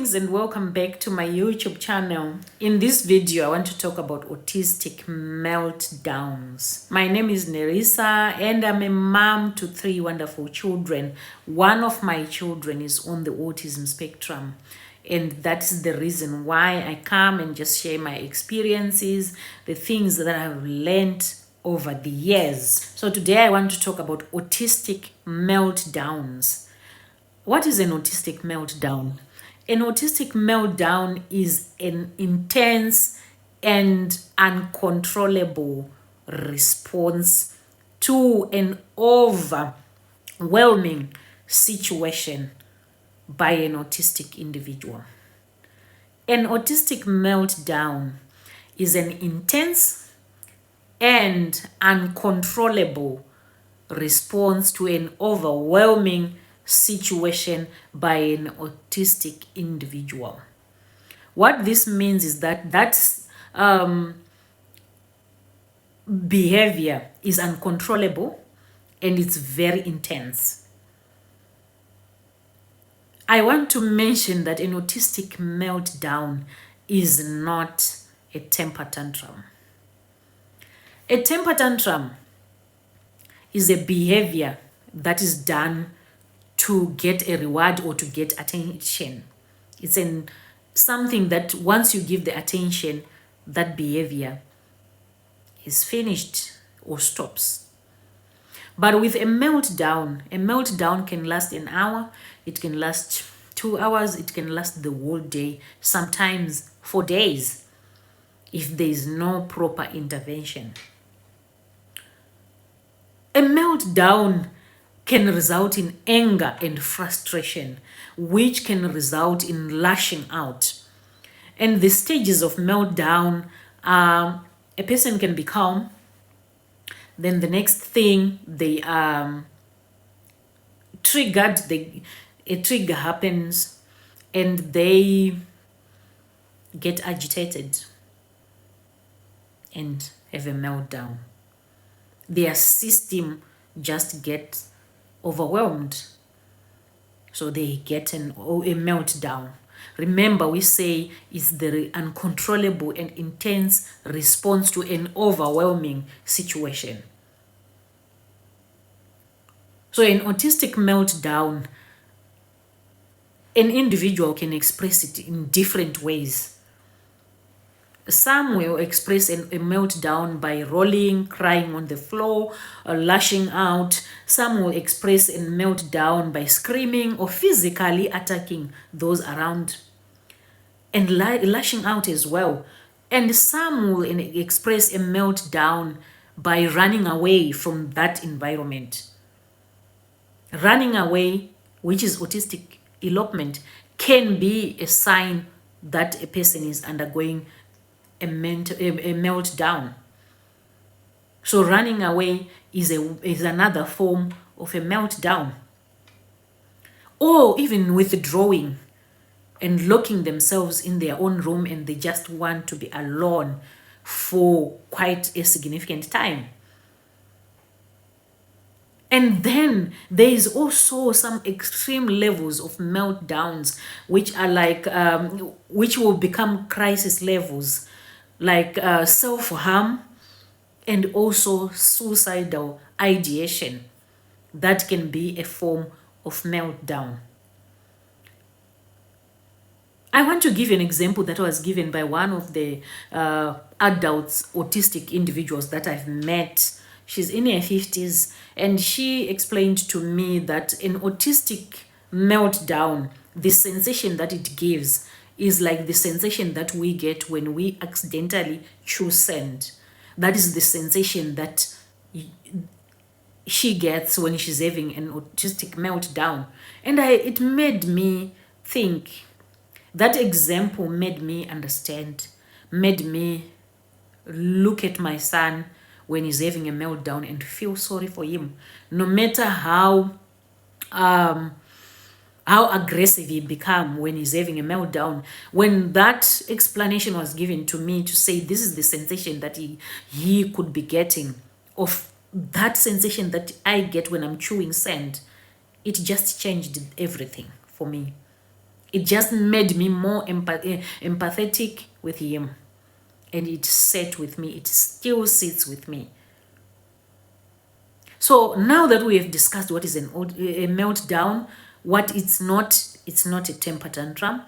Greetings and welcome back to my YouTube channel. In this video, I want to talk about autistic meltdowns. My name is Nerissa and I'm a mom to 3 wonderful children. One of my children is on the autism spectrum, and that's the reason why I come and just share my experiences, the things that I've learned over the years. So today I want to talk about autistic meltdowns. What is an autistic meltdown? An autistic meltdown is an intense and uncontrollable response to an overwhelming situation by an autistic individual. An autistic meltdown is an intense and uncontrollable response to an overwhelming situation by an autistic individual. What this means is that behavior is uncontrollable and it's very intense. I want to mention that an autistic meltdown is not a temper tantrum. A temper tantrum is a behavior that is done to get a reward or to get attention. It's something that once you give the attention, that behavior is finished or stops. But with a meltdown can last an hour, it can last 2 hours, it can last the whole day, sometimes for days, if there is no proper intervention. A meltdown can result in anger and frustration, which can result in lashing out. And the stages of meltdown, a person can be calm, then the next thing they triggered, a trigger happens and they get agitated and have a meltdown. Their system just gets overwhelmed, so they get a meltdown. Remember, we say it's the uncontrollable and intense response to an overwhelming situation. So an autistic meltdown, an individual can express it in different ways. Some will express a meltdown by rolling, crying on the floor, or lashing out. Some will express a meltdown by screaming or physically attacking those around and lashing out as well. And some will express a meltdown by running away from that environment. Running away, which is autistic elopement, can be a sign that a person is undergoing a meltdown. So running away is another form of a meltdown. Or even withdrawing and locking themselves in their own room and they just want to be alone for quite a significant time. And then there is also some extreme levels of meltdowns which are like which will become crisis levels, like self-harm and also suicidal ideation. That can be a form of meltdown. I want to give you an example that was given by one of the adults, autistic individuals that I've met. She's in her 50s and she explained to me that an autistic meltdown, the sensation that it gives is like the sensation that we get when we accidentally choose send. That is the sensation that she gets when she's having an autistic meltdown. And it made me think. That example made me understand, made me look at my son when he's having a meltdown and feel sorry for him. No matter how aggressive he become when he's having a meltdown, when that explanation was given to me to say this is the sensation that he could be getting, of that sensation that I get when I'm chewing sand, it just changed everything for me. It just made me more empathetic with him. And it sat with me. It still sits with me. So now that we have discussed what is a meltdown, what it's not a temper tantrum,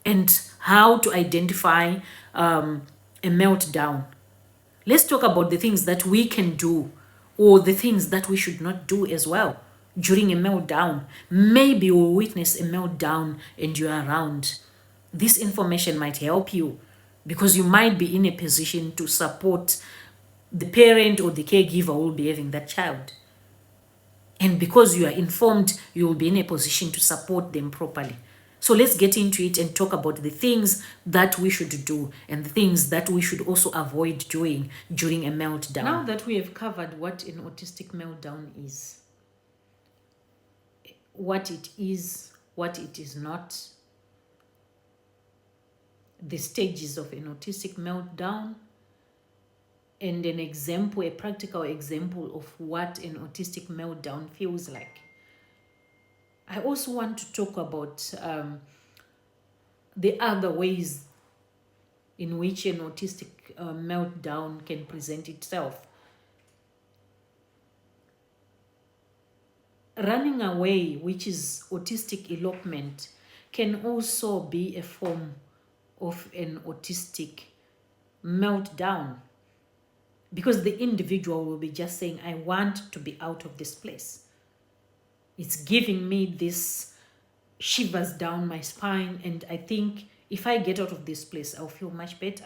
and how to identify a meltdown. Let's talk about the things that we can do or the things that we should not do as well during a meltdown. Maybe you'll witness a meltdown and you're around. This information might help you because you might be in a position to support the parent or the caregiver who will be having that child. And because you are informed, you will be in a position to support them properly. So let's get into it and talk about the things that we should do and the things that we should also avoid doing during a meltdown. Now that we have covered what an autistic meltdown is, what it is not, the stages of an autistic meltdown, and an example, a practical example of what an autistic meltdown feels like. I also want to talk about the other ways in which an autistic meltdown can present itself. Running away, which is autistic elopement, can also be a form of an autistic meltdown, because the individual will be just saying, I want to be out of this place. It's giving me this shivers down my spine, and I think if I get out of this place, I'll feel much better.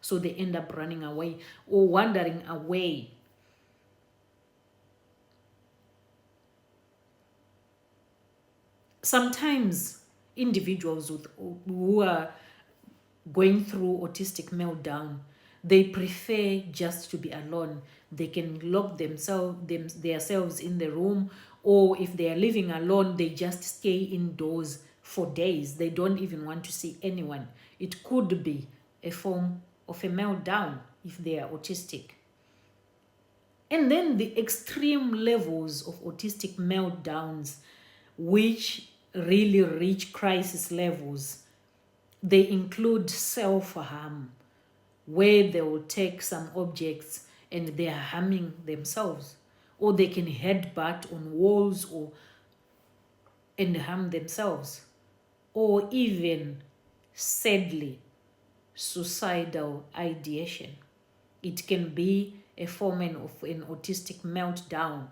So they end up running away or wandering away. Sometimes individuals who are going through autistic meltdown, they prefer just to be alone. They can lock themselves in the room, or if they are living alone, they just stay indoors for days. They don't even want to see anyone. It could be a form of a meltdown if they are autistic. And then the extreme levels of autistic meltdowns, which really reach crisis levels, they include self-harm, where they will take some objects and they are harming themselves, or they can headbutt on walls and harm themselves, or even, sadly, suicidal ideation. It can be a form of an autistic meltdown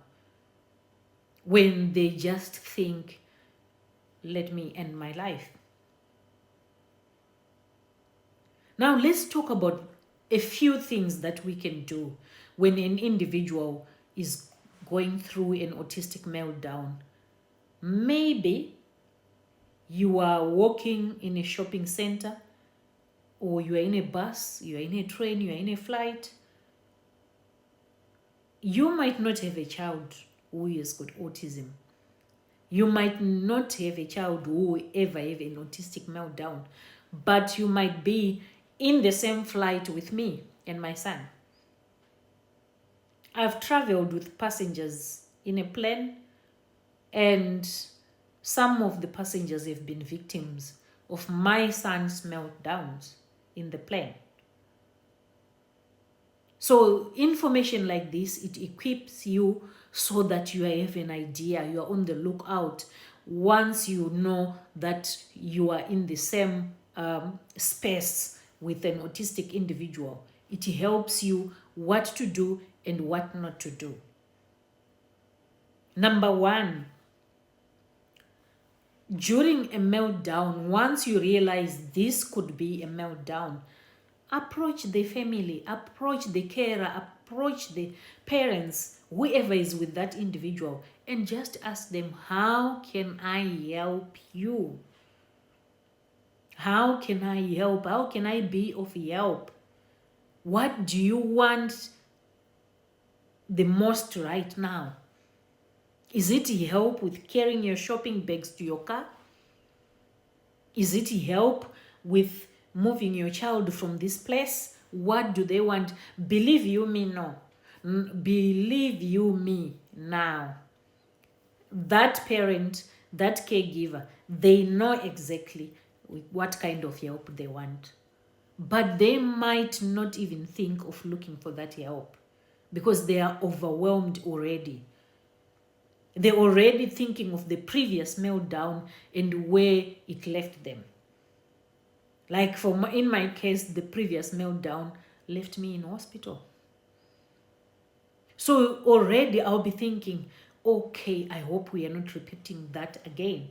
when they just think, let me end my life. Now let's talk about a few things that we can do when an individual is going through an autistic meltdown. Maybe you are walking in a shopping center, or you are in a bus, you are in a train, you are in a flight. You might not have a child who has got autism. You might not have a child who will ever have an autistic meltdown, but you might be in the same flight with me and my son. I've traveled with passengers in a plane, and some of the passengers have been victims of my son's meltdowns in the plane. So information like this, it equips you so that you have an idea, you are on the lookout. Once you know that you are in the same space with an autistic individual, it helps you what to do and what not to do. Number one, during a meltdown, once you realize this could be a meltdown, approach the family, approach the carer, approach the parents, whoever is with that individual, and just ask them, how can I help you? How can I help? How can I be of help? What do you want the most right now? Is it help with carrying your shopping bags to your car? Is it help with moving your child from this place? What do they want? Believe you me, no. Believe you me now. That parent, that caregiver, They know exactly what kind of help they want. But they might not even think of looking for that help because they are overwhelmed already. They're already thinking of the previous meltdown and where it left them. Like in my case, the previous meltdown left me in hospital. So already I'll be thinking, okay, I hope we are not repeating that again.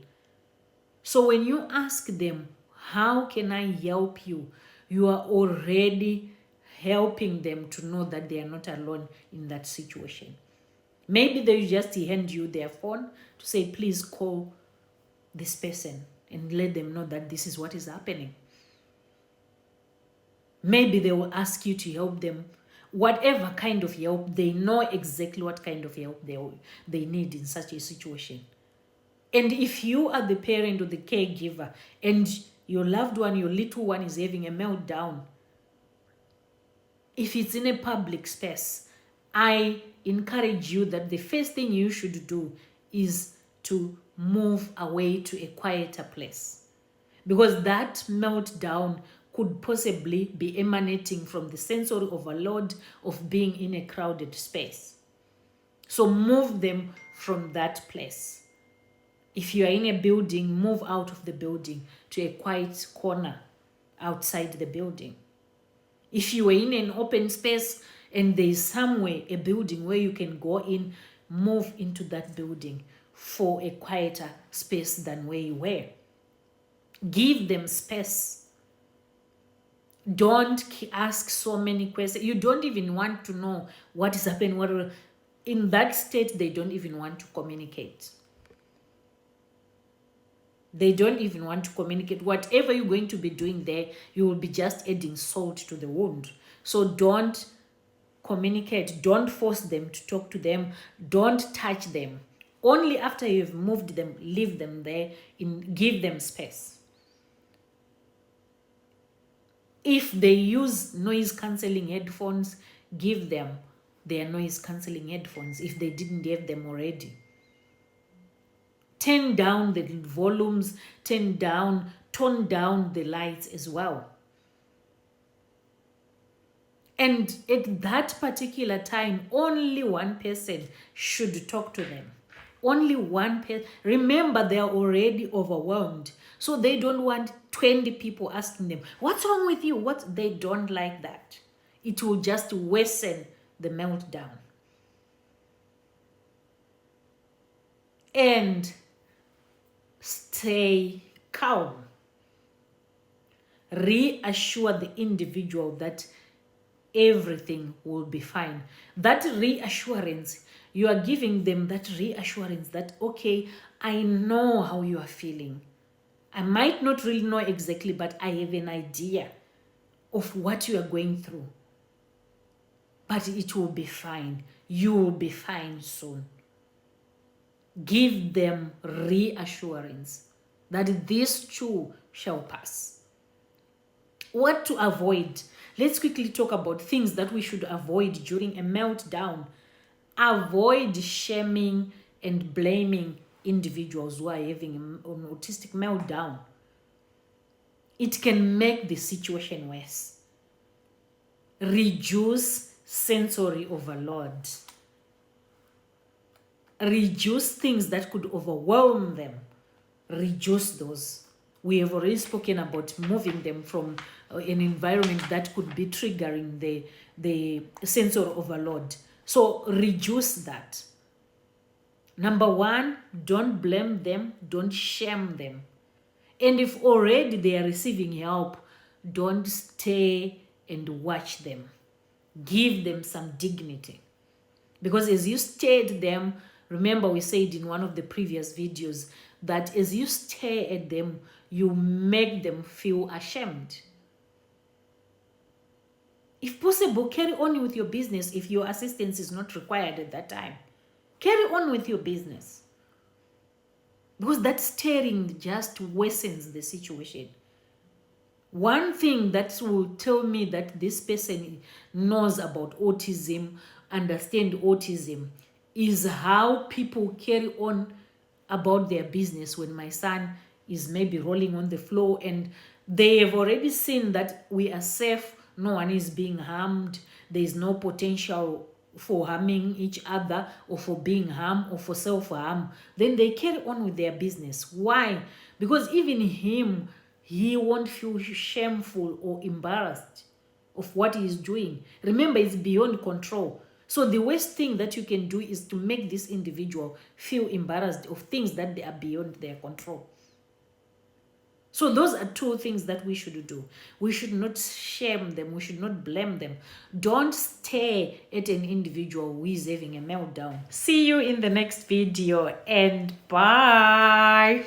So when you ask them, how can I help you? You are already helping them to know that they are not alone in that situation. Maybe they just hand you their phone to say, please call this person and let them know that this is what is happening. Maybe they will ask you to help them. Whatever kind of help, they know exactly what kind of help they need in such a situation. And if you are the parent or the caregiver and your loved one, your little one is having a meltdown, if it's in a public space, I encourage you that the first thing you should do is to move away to a quieter place. Because that meltdown could possibly be emanating from the sensory overload of being in a crowded space. So move them from that place. If you are in a building, move out of the building to a quiet corner outside the building. If you are in an open space and there is somewhere, a building where you can go in, move into that building for a quieter space than where you were. Give them space. Don't ask so many questions. You don't even want to know what is happening. In that state, they don't even want to communicate. They don't even want to communicate. Whatever you're going to be doing there, you will be just adding salt to the wound. So don't communicate. Don't force them to talk to them. Don't touch them. Only after you've moved them, leave them there, give them space. If they use noise cancelling headphones, give them their noise cancelling headphones if they didn't have them already. Turn down the volumes, tone down the lights as well. And at that particular time, only one person should talk to them. Only one person. Remember, they are already overwhelmed. So they don't want 20 people asking them, what's wrong with you? They don't like that. It will just worsen the meltdown. And stay calm. Reassure the individual that everything will be fine. That reassurance, you are giving them that reassurance that, okay, I know how you are feeling. I might not really know exactly, but I have an idea of what you are going through. But it will be fine. You will be fine soon. Give them reassurance that this too shall pass. What to avoid? Let's quickly talk about things that we should avoid during a meltdown. Avoid shaming and blaming individuals who are having an autistic meltdown. It can make the situation worse. Reduce sensory overload. Reduce things that could overwhelm them. Reduce those. We have already spoken about moving them from an environment that could be triggering the sensory overload. So reduce that. Number one, don't blame them, don't shame them. And if already they are receiving help, don't stay and watch them. Give them some dignity. Because as you stare at them, remember we said in one of the previous videos that as you stare at them, you make them feel ashamed. If possible, carry on with your business if your assistance is not required at that time. Carry on with your business. Because that staring just worsens the situation. One thing that will tell me that this person knows about autism, understand autism, is how people carry on about their business when my son is maybe rolling on the floor, and they have already seen that we are safe, no one is being harmed, there is no potential for harming each other or for being harmed or for self-harm, then they carry on with their business. Why? Because even him, he won't feel shameful or embarrassed of what he is doing. Remember, it's beyond control. So the worst thing that you can do is to make this individual feel embarrassed of things that they are beyond their control. So those are two things that we should do. We should not shame them. We should not blame them. Don't stare at an individual who is having a meltdown. See you in the next video, and bye.